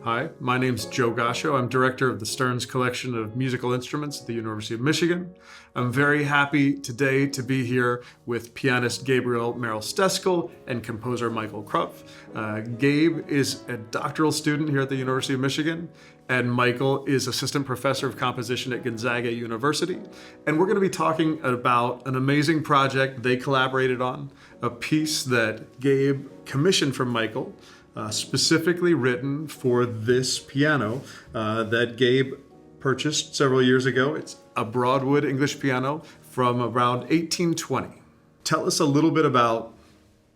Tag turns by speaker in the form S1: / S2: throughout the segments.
S1: Hi, my name's Joe Gascho. I'm director of the Stearns Collection of Musical Instruments at the University of Michigan. I'm very happy today to be here with pianist Gabriel Merrill-Steskal and composer Michael Kropf. Gabe is a doctoral student here at the University of Michigan, and Michael is assistant professor of composition at Gonzaga University. And we're going to be talking about an amazing project they collaborated on, a piece that Gabe commissioned from Michael, specifically written for this piano that Gabe purchased several years ago. It's a Broadwood English piano from around 1820. Tell us a little bit about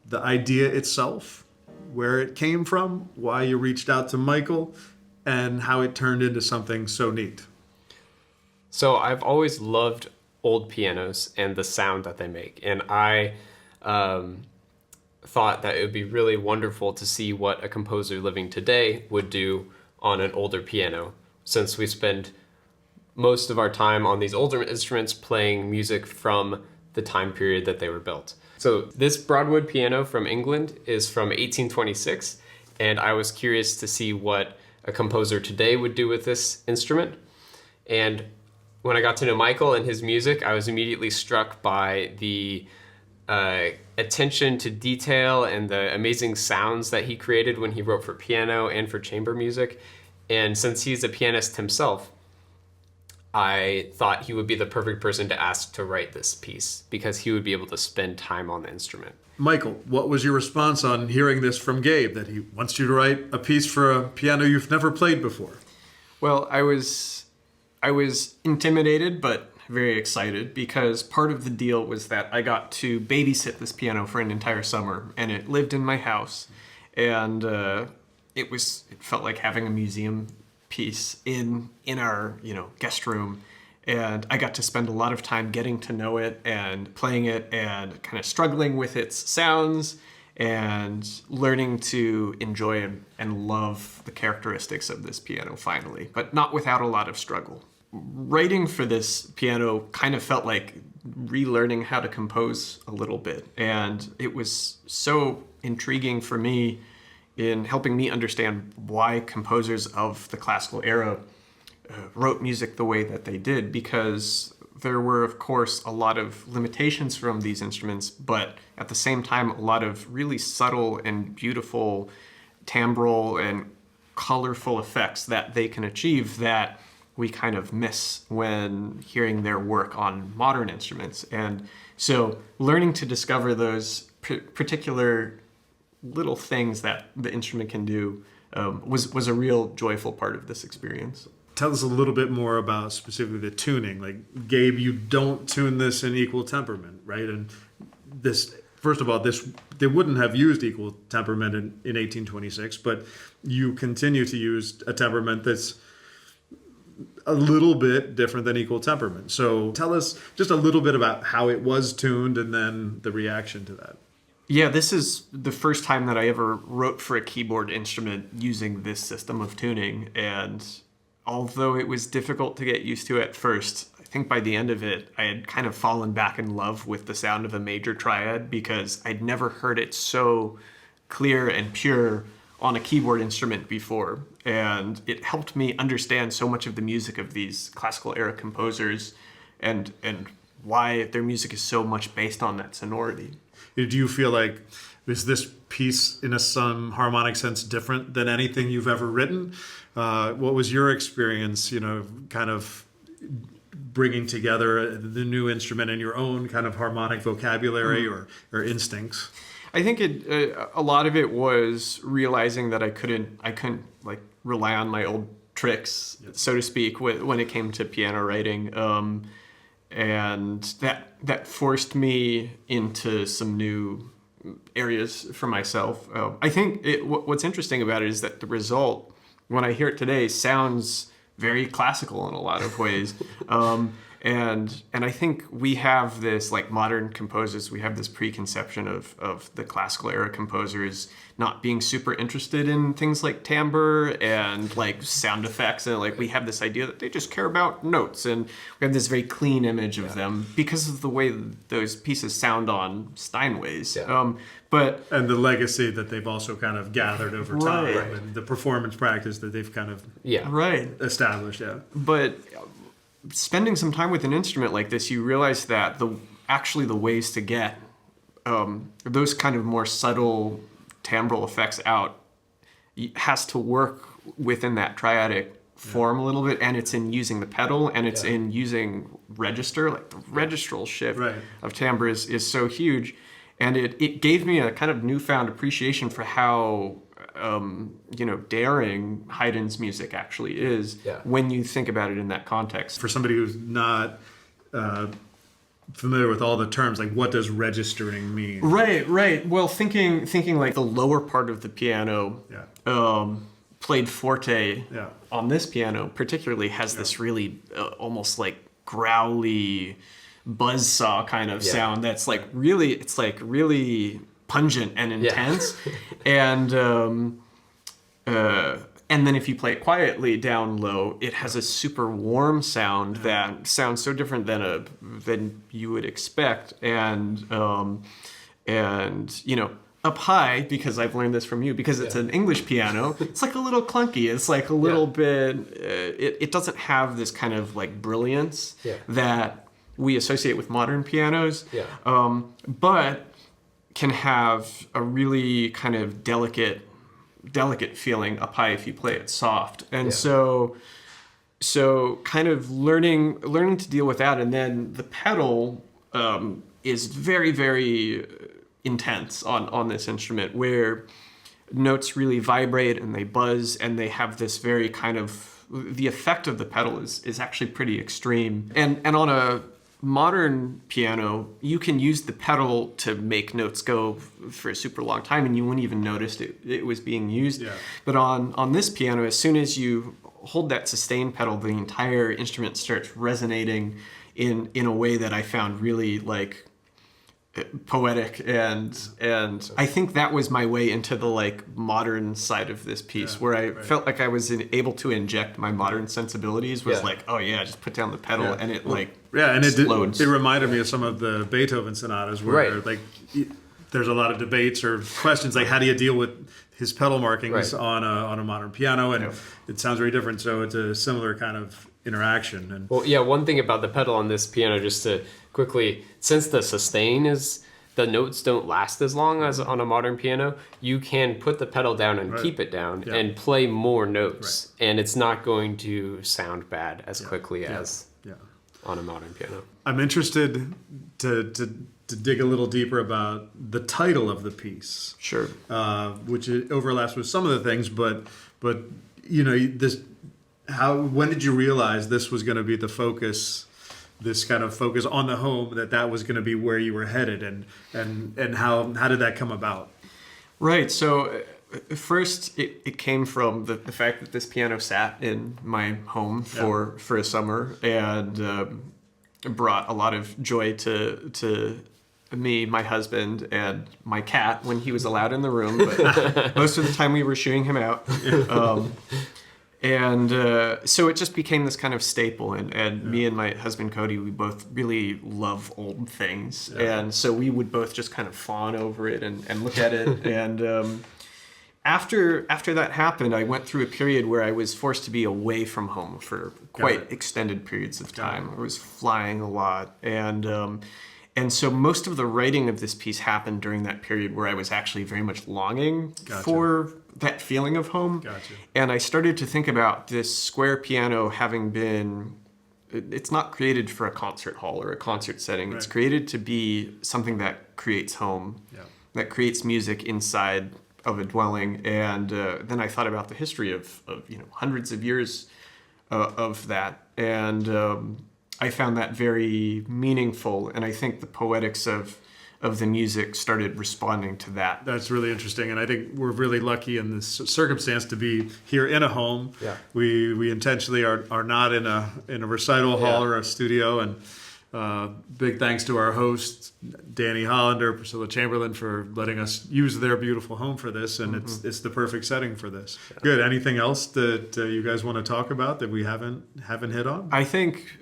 S1: the idea itself, where it came from, why you reached out to Michael, and how it turned into something so neat.
S2: So I've always loved old pianos and the sound that they make, and I thought that it would be really wonderful to see what a composer living today would do on an older piano, since we spend most of our time on these older instruments playing music from the time period that they were built. So this Broadwood piano from England is from 1826, and I was curious to see what a composer today would do with this instrument. And when I got to know Michael and his music, I was immediately struck by the attention to detail and the amazing sounds that he created when he wrote for piano and for chamber music. And since he's a pianist himself, I thought he would be the perfect person to ask to write this piece because he would be able to spend time on the instrument.
S1: Michael, what was your response on hearing this from Gabe, that he wants you to write a piece for a piano you've never played before?
S3: Well, I was intimidated, but very excited, because part of the deal was that I got to babysit this piano for an entire summer, and it lived in my house, and it felt like having a museum piece in our guest room, and I got to spend a lot of time getting to know it and playing it and kind of struggling with its sounds and learning to enjoy and love the characteristics of this piano finally, but not without a lot of struggle. Writing for this piano kind of felt like relearning how to compose a little bit, and it was so intriguing for me in helping me understand why composers of the classical era wrote music the way that they did, because there were, of course, a lot of limitations from these instruments, but at the same time, a lot of really subtle and beautiful timbral and colorful effects that they can achieve that we kind of miss when hearing their work on modern instruments. And so learning to discover those particular little things that the instrument can do was a real joyful part of this experience.
S1: Tell us a little bit more about specifically the tuning. Like, Gabe, you don't tune this in equal temperament, right? And this, first of all, they wouldn't have used equal temperament in 1826, but you continue to use a temperament that's a little bit different than equal temperament. So tell us just a little bit about how it was tuned and then the reaction to that.
S3: Yeah, this is the first time that I ever wrote for a keyboard instrument using this system of tuning. And although it was difficult to get used to at first, I think by the end of it, I had kind of fallen back in love with the sound of a major triad, because I'd never heard it so clear and pure on a keyboard instrument before. And it helped me understand so much of the music of these classical era composers and why their music is so much based on that sonority.
S1: Do you feel like, is this piece in some harmonic sense different than anything you've ever written? What was your experience, kind of bringing together the new instrument and your own kind of harmonic vocabulary or instincts?
S3: I think a lot of it was realizing that I couldn't like rely on my old tricks, so to speak, when it came to piano writing, and that forced me into some new areas for myself. I think what's interesting about it is that the result, when I hear it today, sounds very classical in a lot of ways. And I think we have this, like modern composers, we have this preconception of the classical era composers not being super interested in things like timbre and like sound effects, and like we have this idea that they just care about notes, and we have this very clean image of them because of the way those pieces sound on Steinways.
S1: And the legacy that they've also kind of gathered over time, and the performance practice that they've kind of established.
S3: But spending some time with an instrument like this, you realize that the ways to get those kind of more subtle timbral effects out has to work within that triadic form a little bit, and it's in using the pedal, and it's in using register. Like the registral shift of timbre is so huge, and it gave me a kind of newfound appreciation for how daring Haydn's music actually is when you think about it in that context.
S1: For somebody who's not familiar with all the terms, like what does registering mean?
S3: Right. Well, thinking like the lower part of the piano played forte on this piano particularly has this really almost like growly buzzsaw kind of sound that's like really pungent and intense. And then if you play it quietly down low, it has a super warm sound that sounds so different than you would expect. And up high, because I've learned this from you, because it's an English piano, it's like a little clunky. It's like a little bit, it doesn't have this kind of like brilliance that we associate with modern pianos, but can have a really kind of delicate feeling up high if you play it soft. And so kind of learning to deal with that. And then the pedal is very, very intense on this instrument, where notes really vibrate and they buzz, and they have this very kind of, the effect of the pedal is actually pretty extreme. And on a modern piano, you can use the pedal to make notes go for a super long time, and you wouldn't even notice it was being used. But on this piano, as soon as you hold that sustain pedal, the entire instrument starts resonating in a way that I found really like poetic, and I think that was my way into the like modern side of this piece, where I felt like I was able to inject my modern sensibilities. Was like, oh yeah, just put down the pedal, and it explodes.
S1: It reminded me of some of the Beethoven sonatas where like there's a lot of debates or questions like, how do you deal with his pedal markings on a modern piano, and it sounds very different. So it's a similar kind of interaction. And
S2: one thing about the pedal on this piano, just to quickly, since the sustain is, the notes don't last as long as on a modern piano, you can put the pedal down and keep it down and play more notes, and it's not going to sound bad as quickly as on a modern piano.
S1: I'm interested to dig a little deeper about the title of the piece.
S3: Sure.
S1: Which overlaps with some of the things, but this. When did you realize this was going to be the focus, this kind of focus on the home, that was going to be where you were headed, and how did that come about?
S3: Right. So first, it came from the fact that this piano sat in my home for a summer, and brought a lot of joy to me, my husband, and my cat when he was allowed in the room. But most of the time we were shooing him out. And so it just became this kind of staple. And me and my husband, Cody, we both really love old things. And so we would both just kind of fawn over it and look at it. And after that happened, I went through a period where I was forced to be away from home for quite extended periods of time. I was flying a lot. And so most of the writing of this piece happened during that period where I was actually very much longing for that feeling of home. And I started to think about this square piano having been, it's not created for a concert hall or a concert setting. It's created to be something that creates home, that creates music inside of a dwelling. And then I thought about the history of hundreds of years of that. And I found that very meaningful, and I think the poetics of of the music started responding to that.
S1: That's really interesting, and I think we're really lucky in this circumstance to be here in a home.
S2: Yeah.
S1: We intentionally are not in a recital hall or a studio, and big thanks to our hosts, Danny Hollander, Priscilla Chamberlain, for letting us use their beautiful home for this, and it's the perfect setting for this. Yeah. Good. Anything else that you guys want to talk about that we haven't hit on?
S3: I think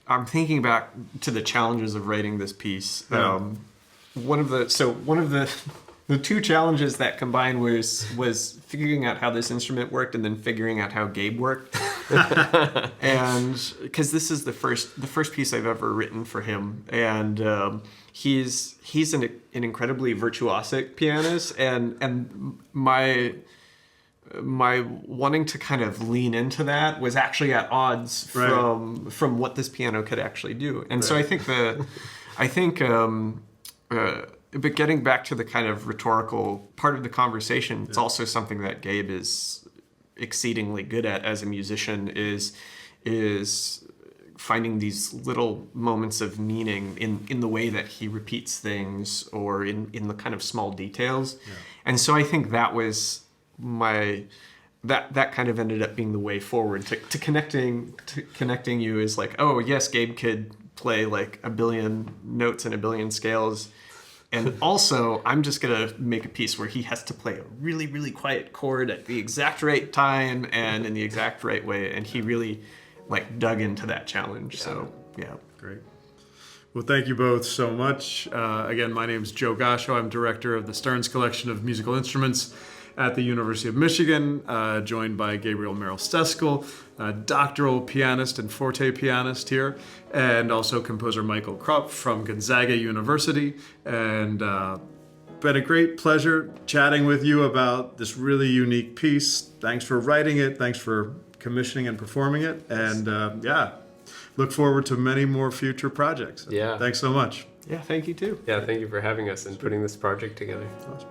S3: I'm thinking back to the challenges of writing this piece.
S1: Yeah.
S3: One of the two challenges that combined was figuring out how this instrument worked and then figuring out how Gabe worked. And because this is the first piece I've ever written for him, and he's an incredibly virtuosic pianist, and my wanting to kind of lean into that was actually at odds from what this piano could actually do. And so I think but getting back to the kind of rhetorical part of the conversation, it's also something that Gabe is exceedingly good at as a musician, is finding these little moments of meaning in the way that he repeats things, or in the kind of small details. Yeah. And so I think that was that kind of ended up being the way forward to connecting you is like, oh yes, Gabe could play like a billion notes and a billion scales. And also, I'm just going to make a piece where he has to play a really, really quiet chord at the exact right time and in the exact right way. And he really like dug into that challenge. Yeah. So, yeah.
S1: Great. Well, thank you both so much. Again, my name is Joe Gascho. I'm director of the Stearns Collection of Musical Instruments at the University of Michigan, joined by Gabriel Merrill-Steskal, a doctoral pianist and forte pianist here, and also composer Michael Kropf from Gonzaga University. And been a great pleasure chatting with you about this really unique piece. Thanks for writing it. Thanks for commissioning and performing it. And look forward to many more future projects.
S2: Yeah.
S1: Thanks so much.
S3: Yeah, thank you too.
S2: Yeah, thank you for having us and putting this project together.
S1: Awesome.